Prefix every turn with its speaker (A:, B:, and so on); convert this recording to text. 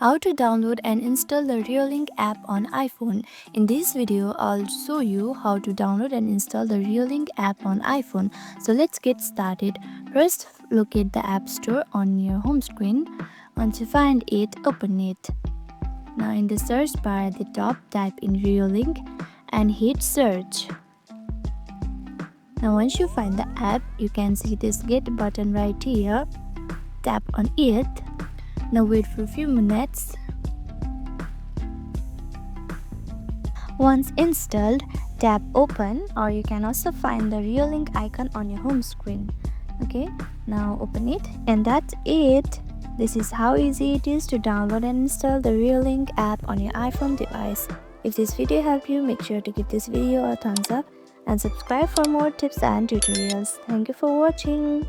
A: How to download and install the Reolink app on iPhone. In this video, I'll show you how to download and install the Reolink app on iPhone. So let's get started. First, locate the App Store on your home screen. Once you find it, open it. Now in the search bar at the top, type in Reolink and hit search. Now once you find the app, you can see this get button right here. Tap on it. Now wait for a few minutes. Once installed, tap open, or you can also find the Reolink icon on your home screen. Okay, now open it, and that's it. This is how easy it is to download and install the Reolink app on your iPhone device. If this video helped you, make sure to give this video a thumbs up and subscribe for more tips and tutorials. Thank you for watching.